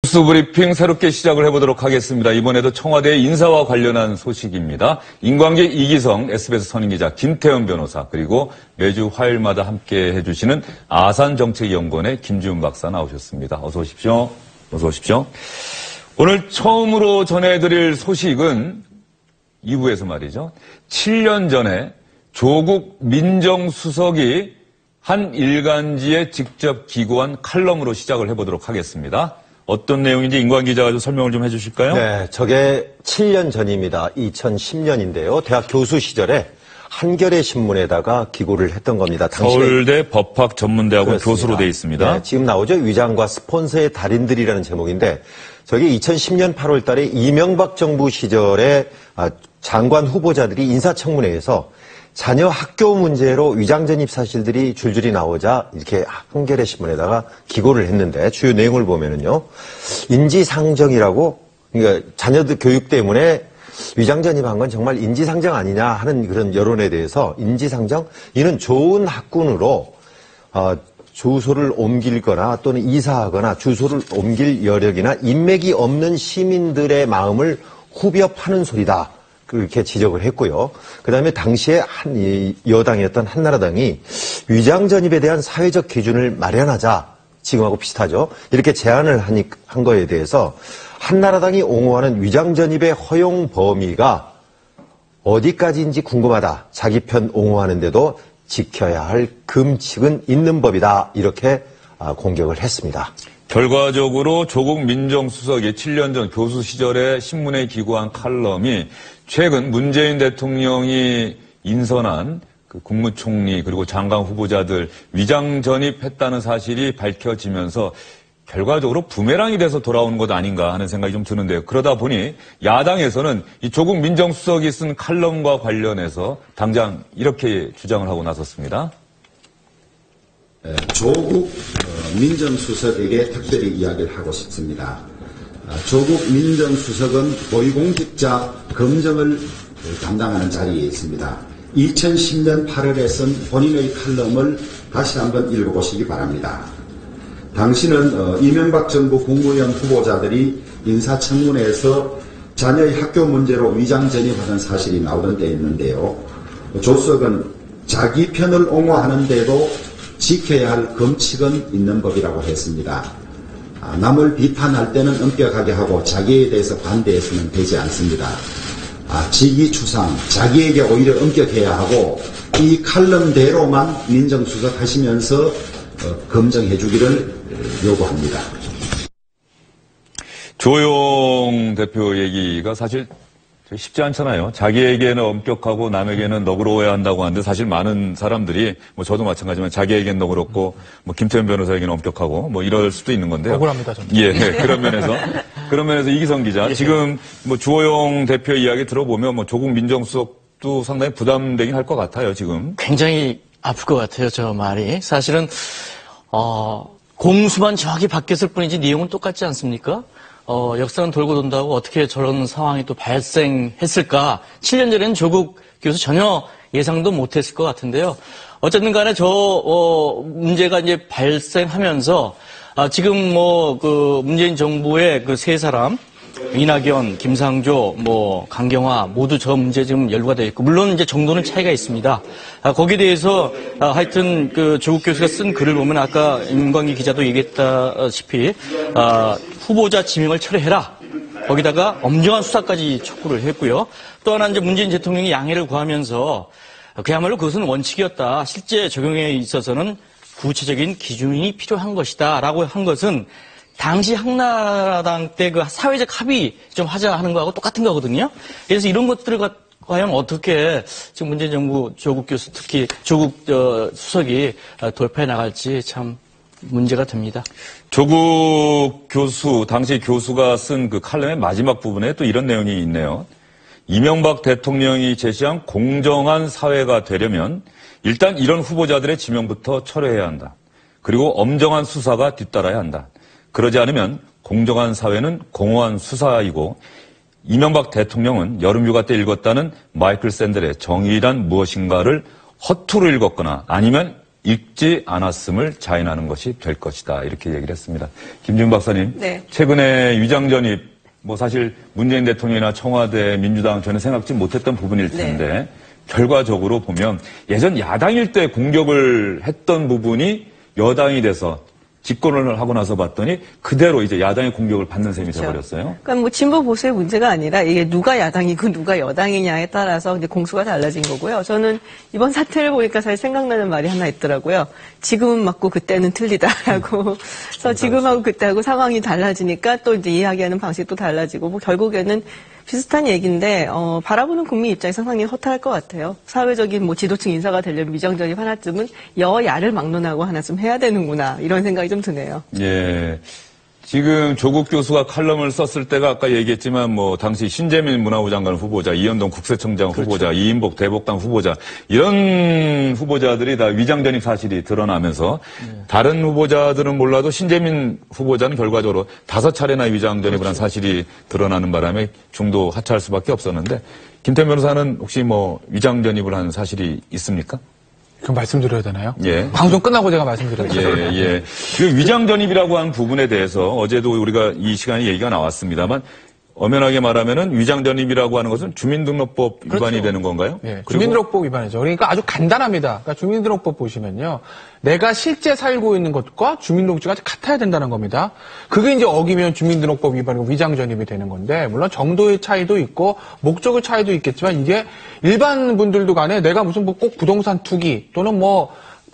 뉴스 브리핑 새롭게 시작을 해보도록 하겠습니다. 이번에도 청와대 인사와 관련한 소식입니다. 인광계 이기성 SBS 선임기자 김태현 변호사 그리고 매주 화요일마다 함께 해주시는 아산정책연구원의 김지훈 박사 나오셨습니다. 어서 오십시오. 어서 오십시오. 오늘 처음으로 전해드릴 소식은 2부에서 말이죠. 7년 전에 조국 민정수석이 한 일간지에 직접 기고한 칼럼으로 시작을 해보도록 하겠습니다. 어떤 내용인지 인광 기자가 좀 설명을 좀 해주실까요? 네, 저게 7년 전입니다. 2010년인데요. 대학 교수 시절에 한겨레 신문에다가 기고를 했던 겁니다. 서울대 법학전문대학원 그렇습니다. 교수로 돼 있습니다. 네, 지금 나오죠. 위장과 스폰서의 달인들이라는 제목인데 저게 2010년 8월 달에 이명박 정부 시절에 장관 후보자들이 인사청문회에서 자녀 학교 문제로 위장 전입 사실들이 줄줄이 나오자 이렇게 한겨레 신문에다가 기고를 했는데 주요 내용을 보면은요. 인지상정이라고 그러니까 자녀들 교육 때문에 위장 전입한 건 정말 인지상정 아니냐 하는 그런 여론에 대해서 인지상정 이는 좋은 학군으로 주소를 옮길거나 또는 이사하거나 주소를 옮길 여력이나 인맥이 없는 시민들의 마음을 후벼 파는 소리다. 그렇게 지적을 했고요. 그다음에 당시에 한 여당이었던 한나라당이 위장 전입에 대한 사회적 기준을 마련하자. 지금하고 비슷하죠. 이렇게 제안을 한 거에 대해서 한나라당이 옹호하는 위장 전입의 허용 범위가 어디까지인지 궁금하다. 자기 편 옹호하는데도 지켜야 할 금칙은 있는 법이다. 이렇게 공격을 했습니다. 결과적으로 조국 민정수석이 7년 전 교수 시절에 신문에 기고한 칼럼이 최근 문재인 대통령이 인선한 그 국무총리 그리고 장관 후보자들 위장 전입했다는 사실이 밝혀지면서 결과적으로 부메랑이 돼서 돌아오는 것 아닌가 하는 생각이 좀 드는데요. 그러다 보니 야당에서는 이 조국 민정수석이 쓴 칼럼과 관련해서 당장 이렇게 주장을 하고 나섰습니다. 조국 민정수석에게 특별히 이야기를 하고 싶습니다. 조국 민정수석은 고위공직자 검증을 담당하는 자리에 있습니다. 2010년 8월에 쓴 본인의 칼럼을 다시 한번 읽어보시기 바랍니다. 당시는 이명박 정부 국무위원 후보자들이 인사청문회에서 자녀의 학교 문제로 위장 전입하는 사실이 나오던 때였는데요. 조 수석은 자기 편을 옹호하는데도 지켜야 할 금칙은 있는 법이라고 했습니다. 남을 비판할 때는 엄격하게 하고 자기에 대해서 반대해서는 되지 않습니다. 직위추상, 자기에게 오히려 엄격해야 하고 이 칼럼대로만 민정수석 하시면서 검증해 주기를 요구합니다. 조영 대표 얘기가 사실 쉽지 않잖아요. 자기에게는 엄격하고 남에게는 너그러워야 한다고 하는데 사실 많은 사람들이 뭐 저도 마찬가지지만 자기에게는 너그럽고 뭐 김태현 변호사에게는 엄격하고 뭐 이럴 수도 있는 건데요. 억울합니다, 저는. 예, 그런 면에서 이기성 기자 지금 뭐 주호영 대표 이야기 들어보면 뭐 조국 민정수석도 상당히 부담되긴 할 것 같아요, 지금. 굉장히 아플 것 같아요, 저 말이. 사실은 공수만 정확히 바뀌었을 뿐이지 내용은 똑같지 않습니까? 역사는 돌고 돈다고 어떻게 저런 상황이 또 발생했을까? 7년 전에는 조국 교수 전혀 예상도 못했을 것 같은데요. 어쨌든 간에 문제가 이제 발생하면서, 지금 문재인 정부의 그 세 사람, 이낙연, 김상조, 강경화 모두 저 문제 지금 연루가 되어 있고, 물론 이제 정도는 차이가 있습니다. 거기에 대해서, 하여튼 그 조국 교수가 쓴 글을 보면 아까 임광기 기자도 얘기했다시피, 후보자 지명을 철회해라. 거기다가 엄정한 수사까지 촉구를 했고요. 또 하나 이제 문재인 대통령이 양해를 구하면서 그야말로 그것은 원칙이었다. 실제 적용에 있어서는 구체적인 기준이 필요한 것이다. 라고 한 것은 당시 한나라당 때 그 사회적 합의 좀 하자 하는 거하고 똑같은 거거든요. 그래서 이런 것들을 과연 어떻게 지금 문재인 정부 조국 교수 특히 조국 수석이 돌파해 나갈지 참 문제가 됩니다. 조국 교수, 당시 교수가 쓴 그 칼럼의 마지막 부분에 또 이런 내용이 있네요. 이명박 대통령이 제시한 공정한 사회가 되려면 일단 이런 후보자들의 지명부터 철회해야 한다. 그리고 엄정한 수사가 뒤따라야 한다. 그러지 않으면 공정한 사회는 공허한 수사이고 이명박 대통령은 여름휴가 때 읽었다는 마이클 샌델의 정의란 무엇인가를 허투루 읽었거나 아니면 읽지 않았음을 자인하는 것이 될 것이다. 이렇게 얘기를 했습니다. 김준 박사님, 네. 최근에 위장 전입, 사실 문재인 대통령이나 청와대, 민주당 전혀 생각지 못했던 부분일 텐데 결과적으로 보면 예전 야당일 때 공격을 했던 부분이 여당이 돼서 집권을 하고 나서 봤더니 그대로 이제 야당의 공격을 받는 셈이 돼버렸어요. 그러니까 진보 보수의 문제가 아니라 이게 누가 야당이고 누가 여당이냐에 따라서 이제 공수가 달라진 거고요. 저는 이번 사태를 보니까 사실 생각나는 말이 하나 있더라고요. 지금은 맞고 그때는 틀리다라고. 그래서 지금하고 그때하고 상황이 달라지니까 또 이제 이야기하는 방식도 달라지고 결국에는 비슷한 얘기인데 바라보는 국민 입장에서 상당히 허탈할 것 같아요. 사회적인 지도층 인사가 되려면 위장전입 하나쯤은 여야를 막론하고 하나쯤 해야 되는구나 이런 생각이 좀 드네요. 예. 지금 조국 교수가 칼럼을 썼을 때가 아까 얘기했지만 당시 신재민 문화부 장관 후보자, 이현동 국세청장 후보자, 이인복 대법관 후보자 이런 후보자들이 다 위장전입 사실이 드러나면서 다른 후보자들은 몰라도 신재민 후보자는 결과적으로 5차례나 위장전입을 한 사실이 드러나는 바람에 중도 하차할 수밖에 없었는데 김태현 변호사는 혹시 위장전입을 한 사실이 있습니까? 그럼 말씀드려야 되나요? 예. 방송 끝나고 제가 말씀드려야죠. 예. 그 위장전입이라고 하는 부분에 대해서 어제도 우리가 이 시간에 얘기가 나왔습니다만 엄연하게 말하면은 위장전입이라고 하는 것은 주민등록법 위반이 되는 건가요? 예, 주민등록법 위반이죠. 그러니까 아주 간단합니다. 그러니까 주민등록법 보시면요. 내가 실제 살고 있는 것과 주민등록증이 같아야 된다는 겁니다. 그게 이제 어기면 주민등록법 위반이고 위장전입이 되는 건데, 물론 정도의 차이도 있고, 목적의 차이도 있겠지만, 이게 일반 분들도 간에 내가 무슨 꼭 부동산 투기 또는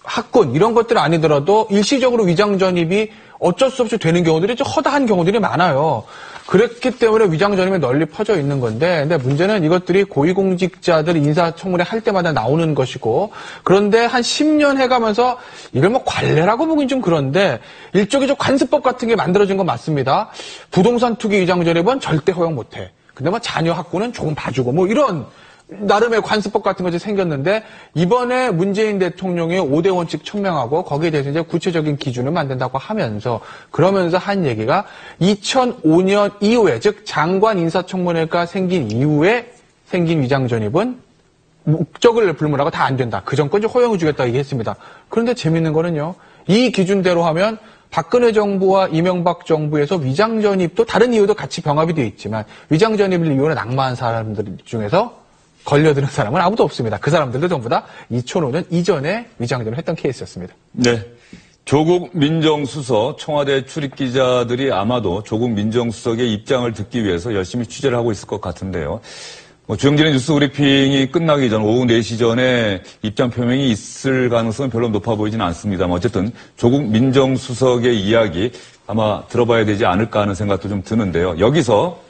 학군 이런 것들 아니더라도 일시적으로 위장전입이 어쩔 수 없이 되는 경우들이 좀 허다한 경우들이 많아요. 그렇기 때문에 위장전입이 널리 퍼져 있는 건데, 근데 문제는 이것들이 고위공직자들 인사청문회 할 때마다 나오는 것이고, 그런데 한 10년 해가면서 이걸 관례라고 보긴 좀 그런데, 일종의 좀 관습법 같은 게 만들어진 건 맞습니다. 부동산 투기 위장전입은 절대 허용 못해. 근데 자녀 학군은 조금 봐주고 이런 나름의 관습법 같은 것이 생겼는데 이번에 문재인 대통령이 5대 원칙 천명하고 거기에 대해서 이제 구체적인 기준을 만든다고 하면서 그러면서 한 얘기가 2005년 이후에 즉 장관 인사청문회가 생긴 이후에 생긴 위장전입은 목적을 불문하고 다 안 된다. 그 전까지 허용해 주겠다 얘기했습니다. 그런데 재밌는 거는요. 이 기준대로 하면 박근혜 정부와 이명박 정부에서 위장전입도 다른 이유도 같이 병합이 되어 있지만 위장전입을 이유로 낙마한 사람들 중에서 걸려드는 사람은 아무도 없습니다. 그 사람들도 전부 다 2005년 이전에 위장전입을 했던 케이스였습니다. 네. 조국 민정수석 청와대 출입기자들이 아마도 조국 민정수석의 입장을 듣기 위해서 열심히 취재를 하고 있을 것 같은데요. 주영진의 뉴스 브리핑이 끝나기 전 오후 4시 전에 입장 표명이 있을 가능성은 별로 높아 보이지는 않습니다만 어쨌든 조국 민정수석의 이야기 아마 들어봐야 되지 않을까 하는 생각도 좀 드는데요. 여기서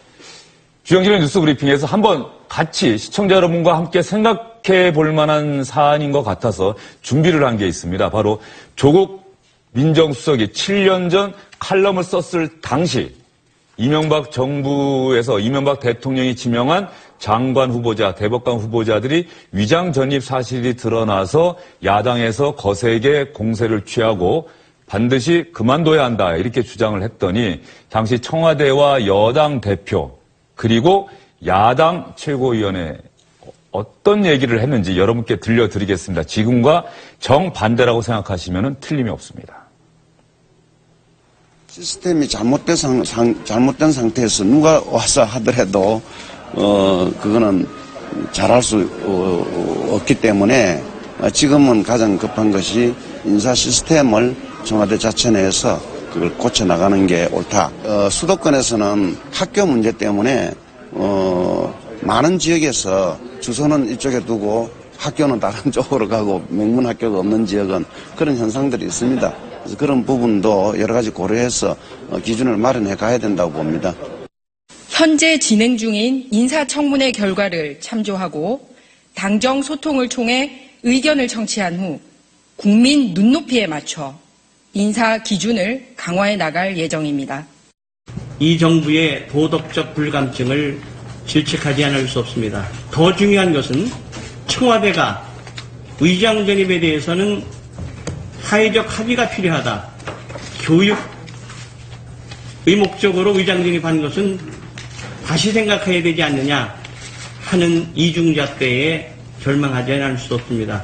주영진의 뉴스 브리핑에서 한번 같이 시청자 여러분과 함께 생각해 볼 만한 사안인 것 같아서 준비를 한 게 있습니다. 바로 조국 민정수석이 7년 전 칼럼을 썼을 당시 이명박 정부에서 이명박 대통령이 지명한 장관 후보자, 대법관 후보자들이 위장 전입 사실이 드러나서 야당에서 거세게 공세를 취하고 반드시 그만둬야 한다 이렇게 주장을 했더니 당시 청와대와 여당 대표 그리고 야당 최고위원회 어떤 얘기를 했는지 여러분께 들려드리겠습니다. 지금과 정반대라고 생각하시면 틀림이 없습니다. 시스템이 잘못된 상태에서 누가 와서 하더라도 그거는 잘할 수 없기 때문에 지금은 가장 급한 것이 인사 시스템을 청와대 자체 내에서 그걸 고쳐나가는 게 옳다. 수도권에서는 학교 문제 때문에 많은 지역에서 주소는 이쪽에 두고 학교는 다른 쪽으로 가고 명문 학교가 없는 지역은 그런 현상들이 있습니다. 그래서 그런 부분도 여러 가지 고려해서 기준을 마련해 가야 된다고 봅니다. 현재 진행 중인 인사청문회 결과를 참조하고 당정 소통을 통해 의견을 청취한 후 국민 눈높이에 맞춰 인사 기준을 강화해 나갈 예정입니다. 이 정부의 도덕적 불감증을 질책하지 않을 수 없습니다. 더 중요한 것은 청와대가 위장전입에 대해서는 사회적 합의가 필요하다. 교육의 목적으로 위장전입한 것은 다시 생각해야 되지 않느냐 하는 이중잣대에 절망하지 않을 수 없습니다.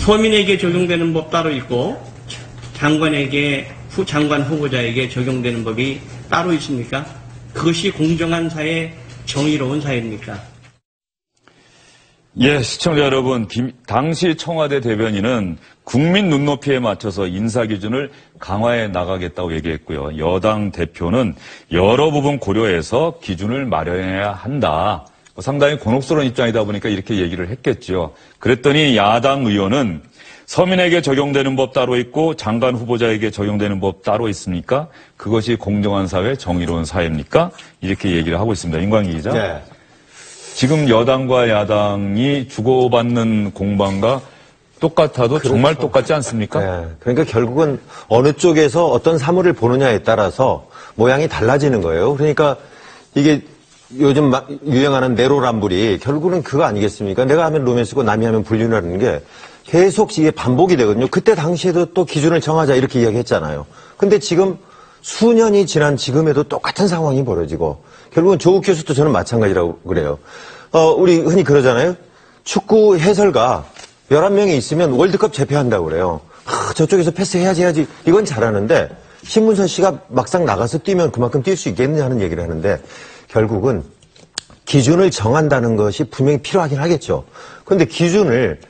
서민에게 적용되는 법 따로 있고 장관에게 장관 후보자에게 적용되는 법이 따로 있습니까? 그것이 공정한 사회, 정의로운 사회입니까? 예, 시청자 여러분, 당시 청와대 대변인은 국민 눈높이에 맞춰서 인사 기준을 강화해 나가겠다고 얘기했고요. 여당 대표는 여러 부분 고려해서 기준을 마련해야 한다. 상당히 곤혹스러운 입장이다 보니까 이렇게 얘기를 했겠죠. 그랬더니 야당 의원은 서민에게 적용되는 법 따로 있고 장관 후보자에게 적용되는 법 따로 있습니까? 그것이 공정한 사회, 정의로운 사회입니까? 이렇게 얘기를 하고 있습니다. 임광기 기자. 네. 지금 여당과 야당이 주고받는 공방과 똑같아도 그렇죠. 정말 똑같지 않습니까? 네. 그러니까 결국은 어느 쪽에서 어떤 사물을 보느냐에 따라서 모양이 달라지는 거예요. 그러니까 이게 요즘 막 유행하는 내로남불이 결국은 그거 아니겠습니까? 내가 하면 로맨스고 남이 하면 불륜이라는 게 계속 이게 반복이 되거든요. 그때 당시에도 또 기준을 정하자 이렇게 이야기했잖아요. 근데 지금 수년이 지난 지금에도 똑같은 상황이 벌어지고 결국은 조국 교수도 저는 마찬가지라고 그래요. 우리 흔히 그러잖아요. 축구 해설가 11명이 있으면 월드컵 재패한다고 그래요. 저쪽에서 패스해야지. 이건 잘하는데 신문선 씨가 막상 나가서 뛰면 그만큼 뛸 수 있겠느냐 하는 얘기를 하는데 결국은 기준을 정한다는 것이 분명히 필요하긴 하겠죠. 그런데 기준을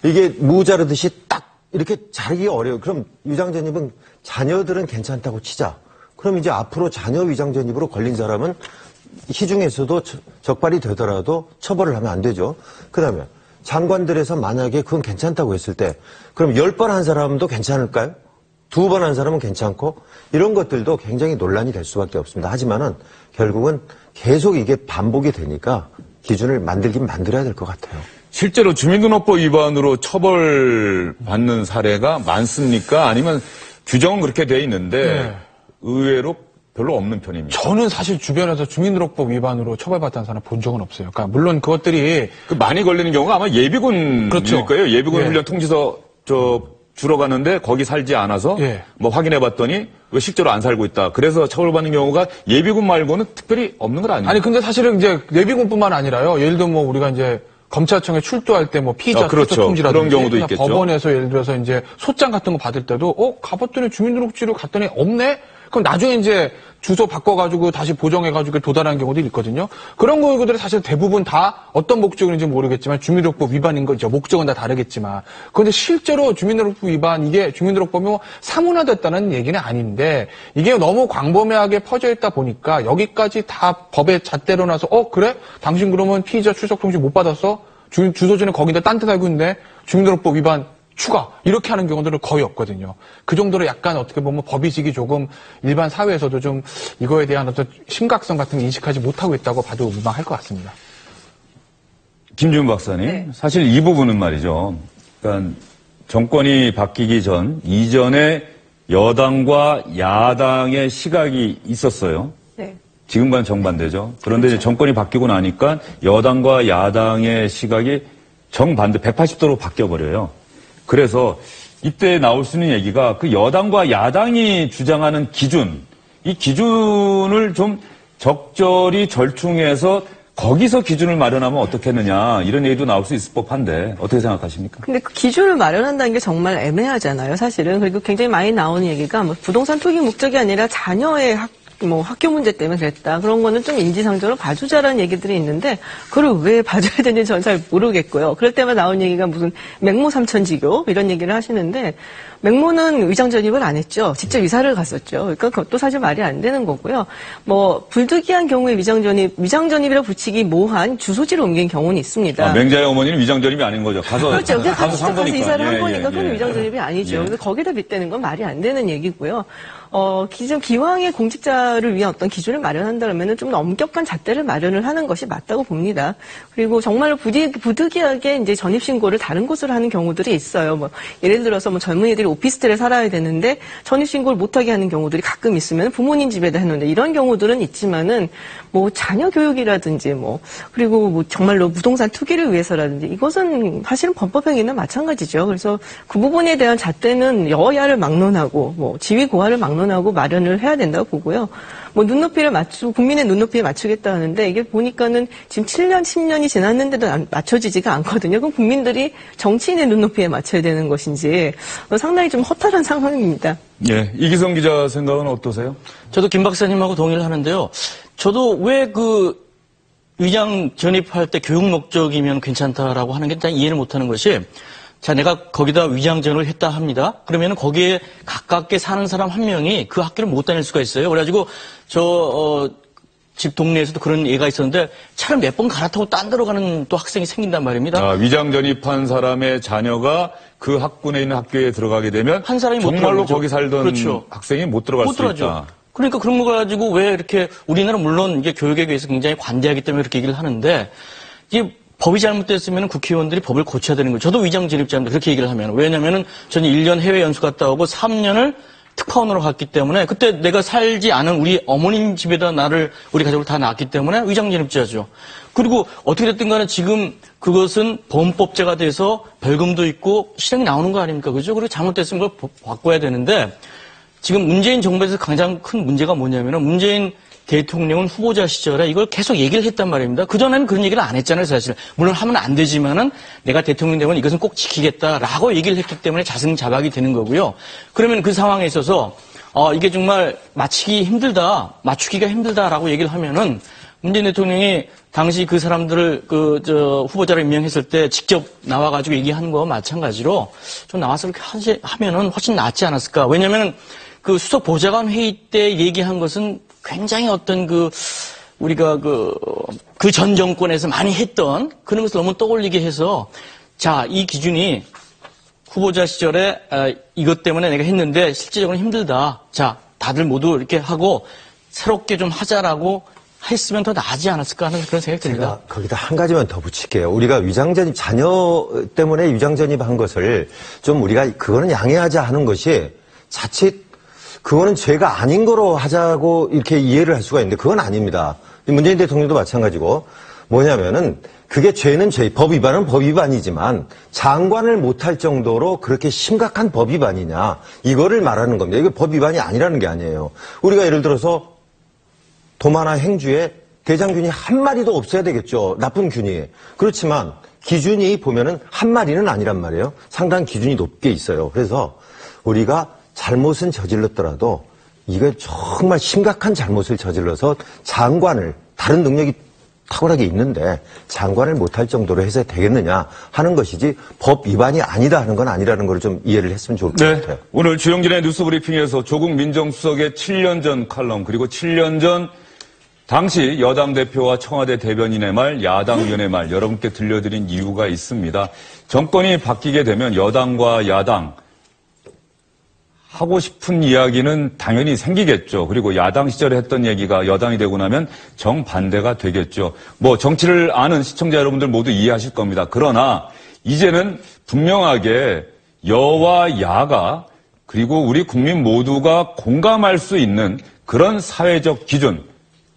이게 무 자르듯이 딱 이렇게 자르기 어려워요. 그럼 위장전입은 자녀들은 괜찮다고 치자. 그럼 이제 앞으로 자녀 위장전입으로 걸린 사람은 시중에서도 적발이 되더라도 처벌을 하면 안 되죠. 그다음에 장관들에서 만약에 그건 괜찮다고 했을 때 그럼 10번 한 사람도 괜찮을까요? 2번 한 사람은 괜찮고 이런 것들도 굉장히 논란이 될 수밖에 없습니다. 하지만은 결국은 계속 이게 반복이 되니까 기준을 만들긴 만들어야 될 것 같아요. 실제로 주민등록법 위반으로 처벌받는 사례가 많습니까? 아니면 규정은 그렇게 돼 있는데 네. 의외로 별로 없는 편입니다. 저는 사실 주변에서 주민등록법 위반으로 처벌받은 사람 본 적은 없어요. 그러니까 물론 그것들이 많이 걸리는 경우가 아마 예비군일 그렇죠. 거예요. 예비군 예. 훈련 통지서 주러 갔는데 거기 살지 않아서 예. 뭐 확인해봤더니 왜 실제로 안 살고 있다. 그래서 처벌받는 경우가 예비군 말고는 특별히 없는 건 아니에요. 아니 근데 사실은 이제 예비군뿐만 아니라요. 예를 들면 뭐 우리가 이제 검찰청에 출두할 때 뭐 피의자 그렇죠. 통지라든지 그런 경우도 있겠죠. 법원에서 예를 들어서 이제 소장 같은 거 받을 때도 가봤더니 주민등록지로 갔더니 없네. 그럼 나중에 이제 주소 바꿔가지고 다시 보정해가지고 도달하는 경우도 있거든요. 그런 경우들이 사실 대부분 다 어떤 목적인지 모르겠지만 주민등록법 위반인 거죠. 목적은 다 다르겠지만. 그런데 실제로 주민등록법 위반 이게 주민등록법이 뭐 사문화됐다는 얘기는 아닌데 이게 너무 광범위하게 퍼져 있다 보니까 여기까지 다 법에 잣대로 나서 그래? 당신 그러면 피의자 출석 통지 못 받았어? 주소지는 거기다 딴 데 살고 있는데 주민등록법 위반 추가 이렇게 하는 경우들은 거의 없거든요. 그 정도로 약간 어떻게 보면 법의식이 조금 일반 사회에서도 좀 이거에 대한 어떤 심각성 같은 걸 인식하지 못하고 있다고 봐도 무방할 것 같습니다. 김준 박사님, 네. 사실 이 부분은 말이죠. 그러니까 정권이 바뀌기 이전에 여당과 야당의 시각이 있었어요. 네. 지금과는 정반대죠. 그런데 이제 정권이 바뀌고 나니까 여당과 야당의 시각이 정반대 180도로 바뀌어버려요. 그래서 이때 나올 수 있는 얘기가 그 여당과 야당이 주장하는 기준, 이 기준을 좀 적절히 절충해서 거기서 기준을 마련하면 어떻겠느냐 이런 얘기도 나올 수 있을 법한데 어떻게 생각하십니까? 근데 그 기준을 마련한다는 게 정말 애매하잖아요, 사실은. 그리고 굉장히 많이 나오는 얘기가 뭐 부동산 투기 목적이 아니라 자녀의 학교 문제 때문에 그랬다. 그런 거는 좀 인지상정으로 봐주자라는 얘기들이 있는데, 그걸 왜 봐줘야 되는지 저는 잘 모르겠고요. 그럴 때만 나온 얘기가 무슨 맹모 삼천지교 이런 얘기를 하시는데, 맹모는 위장전입을 안 했죠. 직접 이사를 갔었죠. 그러니까 그것도 사실 말이 안 되는 거고요. 뭐 불특이한 경우에 위장전입이라 붙이기 뭐한 주소지를 옮긴 경우는 있습니다. 맹자의 어머니는 위장전입이 아닌 거죠. 그렇죠. 그냥 가서 산 가서 이사를 거니까. 한 거니까 그건 예. 위장전입이 아니죠. 예. 그래서 거기다 빗대는 건 말이 안 되는 얘기고요. 기왕의 공직자를 위한 어떤 기준을 마련한다면은 좀 엄격한 잣대를 마련을 하는 것이 맞다고 봅니다. 그리고 정말로 부득이하게 이제 전입신고를 다른 곳으로 하는 경우들이 있어요. 뭐, 예를 들어서 뭐 젊은이들이 오피스텔에 살아야 되는데 전입신고를 못하게 하는 경우들이 가끔 있으면 부모님 집에다 했는데 이런 경우들은 있지만은 뭐 자녀 교육이라든지 그리고 뭐 정말로 부동산 투기를 위해서라든지 이것은 사실은 범법행위는 마찬가지죠. 그래서 그 부분에 대한 잣대는 여야를 막론하고 지위 고하를 막론하고 당연하고 마련을 해야 된다고 보고요. 뭐 국민의 눈높이에 맞추겠다 하는데 이게 보니까는 지금 7년, 10년이 지났는데도 맞춰지지가 않거든요. 그럼 국민들이 정치인의 눈높이에 맞춰야 되는 것인지 상당히 좀 허탈한 상황입니다. 예, 이기성 기자 생각은 어떠세요? 저도 김 박사님하고 동의를 하는데요. 저도 왜 위장 전입할 때 교육 목적이면 괜찮다라고 하는 게 일단 이해를 못하는 것이, 자, 내가 거기다 위장 전입을 했다 합니다. 그러면 거기에 가깝게 사는 사람 한 명이 그 학교를 못 다닐 수가 있어요. 그래가지고 집 동네에서도 그런 예가 있었는데 차를 몇 번 갈아타고 딴 데로 가는 또 학생이 생긴단 말입니다. 위장 전입한 사람의 자녀가 그 학군에 있는 학교에 들어가게 되면 한 사람이 정말로 거기 살던 그렇죠. 학생이 못 들어갈 수 들어가죠. 있다. 그러니까 그런 거 가지고 왜 이렇게 우리나라 물론 이게 교육에 대해서 굉장히 관대하기 때문에 그렇게 얘기를 하는데, 이게 법이 잘못됐으면 국회의원들이 법을 고쳐야 되는 거예요. 저도 위장 진입자인데 그렇게 얘기를 하면. 왜냐면은 저는 1년 해외 연수 갔다 오고 3년을 특파원으로 갔기 때문에 그때 내가 살지 않은 우리 어머님 집에다 우리 가족을 다 낳았기 때문에 위장 진입자죠. 그리고 어떻게 됐든 간에 지금 그것은 범법자가 돼서 벌금도 있고 실형이 나오는 거 아닙니까? 그죠? 그리고 잘못됐으면 그걸 바꿔야 되는데, 지금 문재인 정부에서 가장 큰 문제가 뭐냐면은 문재인 대통령은 후보자 시절에 이걸 계속 얘기를 했단 말입니다. 그전에는 그런 얘기를 안 했잖아요, 사실. 물론 하면 안 되지만은 내가 대통령 되면 이것은 꼭 지키겠다라고 얘기를 했기 때문에 자승자박이 되는 거고요. 그러면 그 상황에 있어서 이게 정말 맞추기가 힘들다라고 얘기를 하면은 문재인 대통령이 당시 그 사람들을 후보자로 임명했을 때 직접 나와가지고 얘기하는 거와 마찬가지로 좀 나와서 이렇게 하면은 훨씬 낫지 않았을까. 왜냐면은 그 수석 보좌관 회의 때 얘기한 것은 굉장히 어떤 우리가 그 전 정권에서 많이 했던 그런 것을 너무 떠올리게 해서, 자, 이 기준이 후보자 시절에 이것 때문에 내가 했는데 실질적으로 힘들다. 자, 다들 모두 이렇게 하고 새롭게 좀 하자라고 했으면 더 나아지 않았을까 하는 그런 생각이 듭니다. 제가 거기다 한 가지만 더 붙일게요. 우리가 위장전입, 자녀 때문에 위장전입한 것을 좀 우리가 그거는 양해하자 하는 것이 자칫 그거는 죄가 아닌 거로 하자고 이렇게 이해를 할 수가 있는데 그건 아닙니다. 문재인 대통령도 마찬가지고, 뭐냐면은 그게 죄는 법 위반은 법 위반이지만 장관을 못할 정도로 그렇게 심각한 법 위반이냐, 이거를 말하는 겁니다. 이게 법 위반이 아니라는 게 아니에요. 우리가 예를 들어서 도마나 행주에 대장균이 한 마리도 없어야 되겠죠. 나쁜 균이. 그렇지만 기준이 보면은 한 마리는 아니란 말이에요. 상당히 기준이 높게 있어요. 그래서 우리가 잘못은 저질렀더라도 이게 정말 심각한 잘못을 저질러서 장관을, 다른 능력이 탁월하게 있는데 장관을 못할 정도로 해서 되겠느냐 하는 것이지 법 위반이 아니다 하는 건 아니라는 걸 좀 이해를 했으면 좋을 것 같아요. 오늘 주영진의 뉴스브리핑에서 조국 민정수석의 7년 전 칼럼, 그리고 7년 전 당시 여당 대표와 청와대 대변인의 말, 야당 의원의 말 여러분께 들려드린 이유가 있습니다. 정권이 바뀌게 되면 여당과 야당 하고 싶은 이야기는 당연히 생기겠죠. 그리고 야당 시절에 했던 얘기가 여당이 되고 나면 정반대가 되겠죠. 정치를 아는 시청자 여러분들 모두 이해하실 겁니다. 그러나 이제는 분명하게 여와 야가, 그리고 우리 국민 모두가 공감할 수 있는 그런 사회적 기준,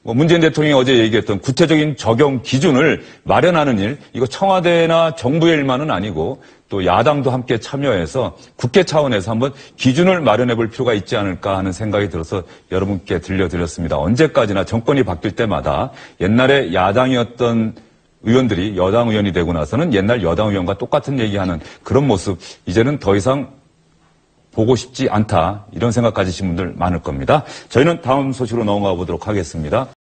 문재인 대통령이 어제 얘기했던 구체적인 적용 기준을 마련하는 일, 이거 청와대나 정부의 일만은 아니고 또 야당도 함께 참여해서 국회 차원에서 한번 기준을 마련해 볼 필요가 있지 않을까 하는 생각이 들어서 여러분께 들려드렸습니다. 언제까지나 정권이 바뀔 때마다 옛날에 야당이었던 의원들이 여당 의원이 되고 나서는 옛날 여당 의원과 똑같은 얘기하는 그런 모습, 이제는 더 이상 보고 싶지 않다, 이런 생각 가지신 분들 많을 겁니다. 저희는 다음 소식으로 넘어가 보도록 하겠습니다.